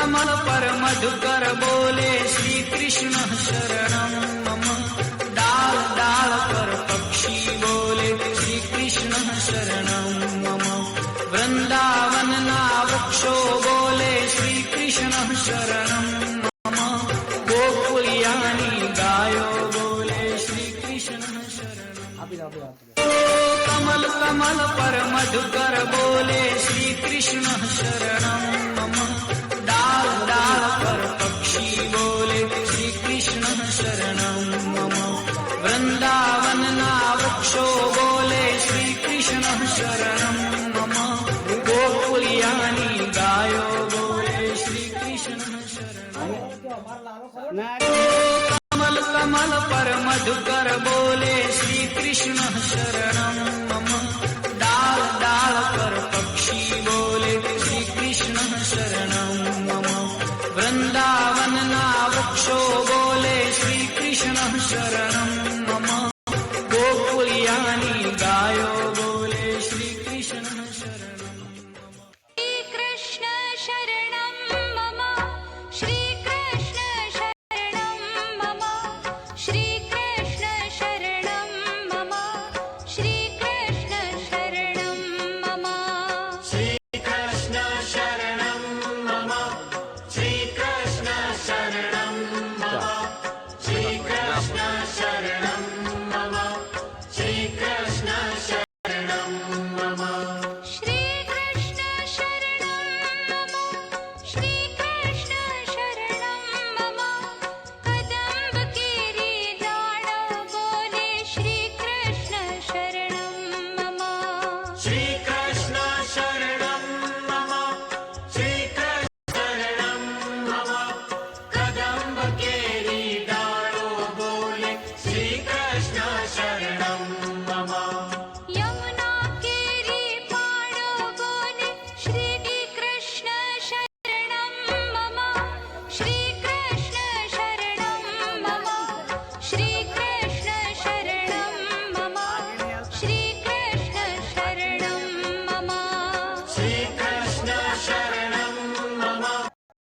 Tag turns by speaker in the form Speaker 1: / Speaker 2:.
Speaker 1: कमल पर मधुकर बोले श्री कृष्ण शरणं मम। डाल डाल पर पक्षी बोले श्री कृष्ण शरणं मम। वृंदावन ना वृक्षो बोले श्री कृष्ण शरणं मम। गोकुलियानी गायो बोले श्री कृष्ण शरणं। कमल कमल पर मधुकर बोले श्री कृष्ण शरणं मम। डाल डाल पर पक्षी बोले श्री कृष्ण शरणं मम। वृंदावन ना वृक्षो बोले श्री कृष्ण शरणं मम। गोकुलियानी गायो बोले श्री कृष्ण शरणं। कमल कमल पर मधुकर बोले श्री कृष्ण शरणं मम। डाल डाल पर पक्षी बोले श्री कृष्ण शरणं मम। वृंदावन ना वृक्षो बोले श्री कृष्ण शरणं मम। गोकुलियानी गायो बोले श्री कृष्ण शरणं।
Speaker 2: श्री कृष्ण शरणं मम। श्री कृष्ण शरणं मम। श्री कृष्ण शरणं मम। श्री कृष्ण शरणं मम।
Speaker 3: श्री कृष्ण शरणं मम। श्री कृष्ण शरणं मम। श्री कृष्ण शरणं मम। श्री कृष्ण शरणं मम।
Speaker 2: श्री कृष्ण शरणं मम। श्री कृष्ण शरणं मम। कदम्ब केरी डाळ बोले श्री कृष्ण शरणं मम।
Speaker 3: श्री कृष्ण शरणं मम। श्री कृष्ण शरणं मम। कदम्ब केरी डाळो बोले श्री कृष्ण शरणं मम।
Speaker 2: यमुना केरी पाड़ो बोले श्री कृष्ण शरणं मम। श्री